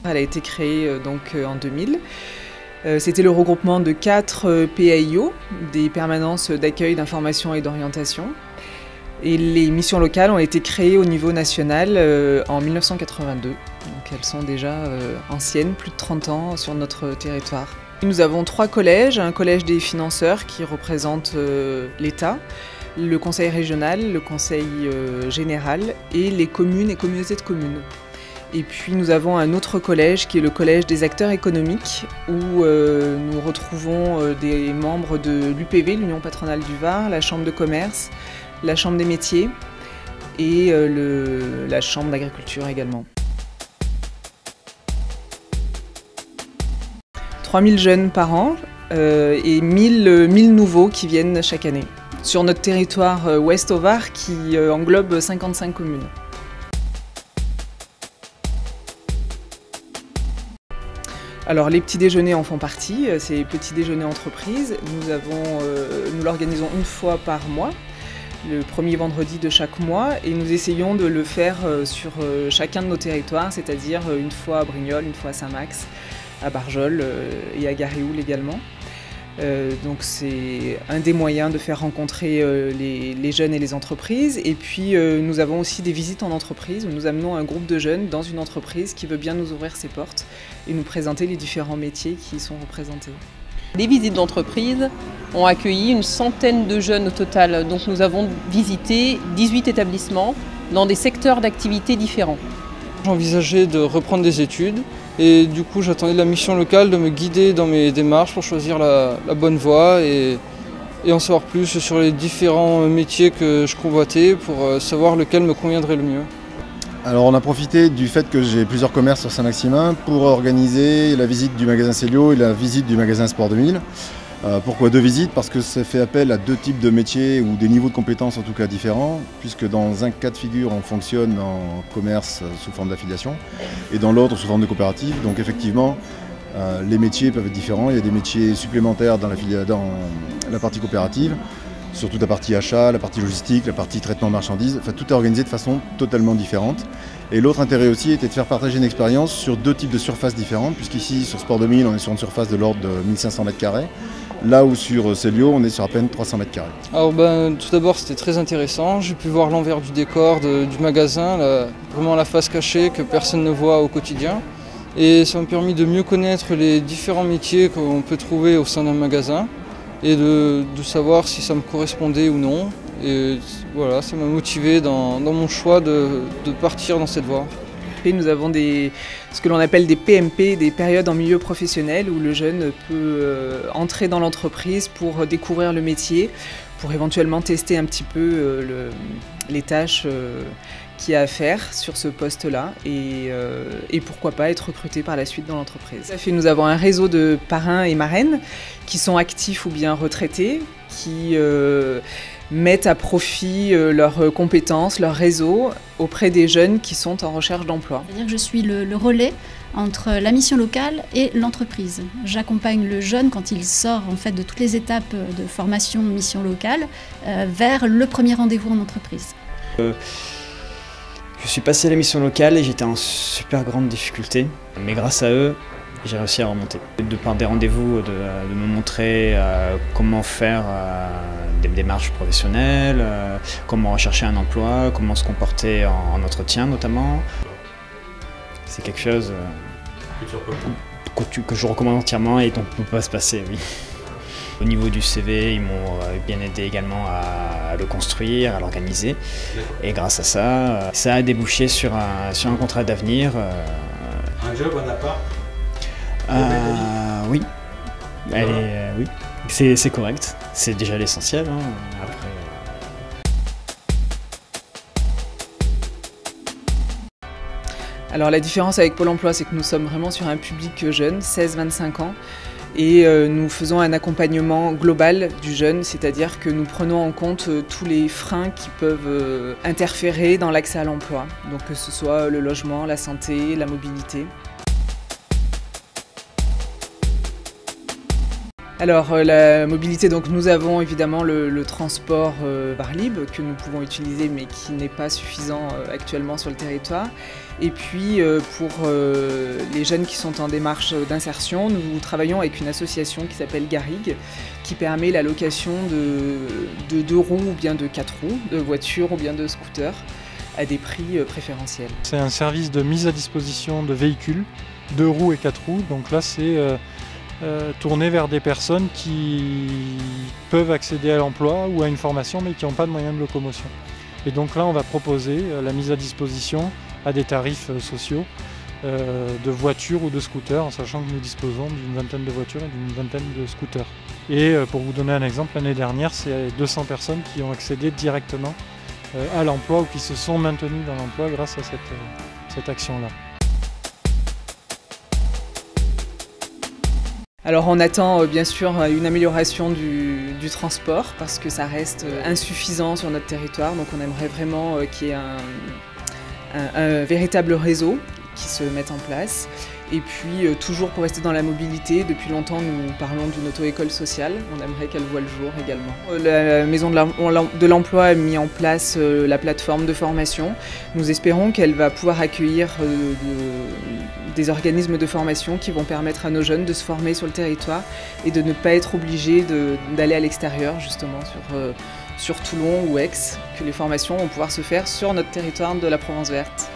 Elle a été créée en 2000. C'était le regroupement de 4 PAIO, des permanences d'accueil, d'information et d'orientation. Et les missions locales ont été créées au niveau national en 1982. Donc elles sont déjà anciennes, plus de 30 ans sur notre territoire. Nous avons 3 collèges, un collège des financeurs qui représente l'État, le conseil régional, le conseil général et les communes et communautés de communes. Et puis nous avons un autre collège qui est le collège des acteurs économiques où nous retrouvons des membres de l'UPV, l'Union patronale du Var, la chambre de commerce, la chambre des métiers et la chambre d'agriculture également. 3000 jeunes par an et 1000 nouveaux qui viennent chaque année sur notre territoire ouest au Var qui englobe 55 communes. Alors les petits déjeuners en font partie, c'est petits déjeuners entreprises. Nous l'organisons une fois par mois, le premier vendredi de chaque mois, et nous essayons de le faire sur chacun de nos territoires, c'est-à-dire une fois à Brignoles, une fois à Saint-Max, à Barjol et à Garéoul également. Donc c'est un des moyens de faire rencontrer les jeunes et les entreprises. Et puis nous avons aussi des visites en entreprise où nous amenons un groupe de jeunes dans une entreprise qui veut bien nous ouvrir ses portes et nous présenter les différents métiers qui y sont représentés. Les visites d'entreprise ont accueilli une centaine de jeunes au total. Donc nous avons visité 18 établissements dans des secteurs d'activité différents. J'envisageais de reprendre des études. Et du coup, j'attendais la mission locale de me guider dans mes démarches pour choisir la bonne voie et en savoir plus sur les différents métiers que je convoitais pour savoir lequel me conviendrait le mieux. Alors on a profité du fait que j'ai plusieurs commerces sur Saint-Maximin pour organiser la visite du magasin Célio et la visite du magasin Sport 2000. Pourquoi 2 visites? Parce que ça fait appel à 2 types de métiers ou des niveaux de compétences en tout cas différents, puisque dans un cas de figure on fonctionne en commerce sous forme d'affiliation et dans l'autre sous forme de coopérative. Donc effectivement les métiers peuvent être différents, il y a des métiers supplémentaires dans la partie coopérative, surtout la partie achat, la partie logistique, la partie traitement de marchandises, enfin tout est organisé de façon totalement différente. Et l'autre intérêt aussi était de faire partager une expérience sur 2 types de surfaces différentes, puisqu'ici sur Sport 2000 on est sur une surface de l'ordre de 1500 m², là où sur Célio on est sur à peine 300 m². Alors tout d'abord c'était très intéressant, j'ai pu voir l'envers du décor du magasin, vraiment la face cachée que personne ne voit au quotidien. Et ça m'a permis de mieux connaître les différents métiers qu'on peut trouver au sein d'un magasin et de savoir si ça me correspondait ou non. Et voilà, ça m'a motivé dans mon choix de partir dans cette voie. Et nous avons ce que l'on appelle des PMP, des périodes en milieu professionnel, où le jeune peut entrer dans l'entreprise pour découvrir le métier, pour éventuellement tester un petit peu les tâches qu'il y a à faire sur ce poste-là et pourquoi pas être recruté par la suite dans l'entreprise. Nous avons un réseau de parrains et marraines qui sont actifs ou bien retraités, qui mettent à profit leurs compétences, leur réseau auprès des jeunes qui sont en recherche d'emploi. C'est-à-dire que je suis le relais entre la mission locale et l'entreprise. J'accompagne le jeune quand il sort en fait de toutes les étapes de formation mission locale vers le premier rendez-vous en entreprise. Je suis passé à la mission locale et j'étais en super grande difficulté, mais grâce à eux, j'ai réussi à remonter. De par des rendez-vous, de me montrer comment faire des démarches professionnelles, comment rechercher un emploi, comment se comporter en entretien notamment. C'est quelque chose que je recommande entièrement et dont on ne peut pas se passer, oui. Au niveau du CV, ils m'ont bien aidé également à le construire, à l'organiser. Et grâce à ça, ça a débouché sur un contrat d'avenir. Un job, un appart? Oui. Oui. C'est correct. C'est déjà l'essentiel. Hein. Après, Alors la différence avec Pôle emploi, c'est que nous sommes vraiment sur un public jeune, 16-25 ans. Et nous faisons un accompagnement global du jeune, c'est-à-dire que nous prenons en compte tous les freins qui peuvent interférer dans l'accès à l'emploi, donc que ce soit le logement, la santé, la mobilité. Alors la mobilité, donc nous avons évidemment le transport Varlib que nous pouvons utiliser mais qui n'est pas suffisant actuellement sur le territoire. Et puis pour les jeunes qui sont en démarche d'insertion, nous travaillons avec une association qui s'appelle Garrigue qui permet la location de 2 roues ou bien de 4 roues, de voitures ou bien de scooters à des prix préférentiels. C'est un service de mise à disposition de véhicules, 2 roues et 4 roues, donc là c'est tourné vers des personnes qui peuvent accéder à l'emploi ou à une formation mais qui n'ont pas de moyens de locomotion. Et donc là on va proposer la mise à disposition à des tarifs sociaux de voitures ou de scooters, en sachant que nous disposons d'une vingtaine de voitures et d'une vingtaine de scooters. Et pour vous donner un exemple, l'année dernière c'est 200 personnes qui ont accédé directement à l'emploi ou qui se sont maintenues dans l'emploi grâce à cette action-là. Alors on attend bien sûr une amélioration du transport parce que ça reste insuffisant sur notre territoire, donc on aimerait vraiment qu'il y ait un véritable réseau qui se mette en place. Et puis toujours pour rester dans la mobilité, depuis longtemps nous parlons d'une auto-école sociale, on aimerait qu'elle voie le jour également. La Maison de l'Emploi a mis en place la plateforme de formation. Nous espérons qu'elle va pouvoir accueillir des organismes de formation qui vont permettre à nos jeunes de se former sur le territoire et de ne pas être obligés d'aller à l'extérieur, justement sur Toulon ou Aix, que les formations vont pouvoir se faire sur notre territoire de la Provence verte.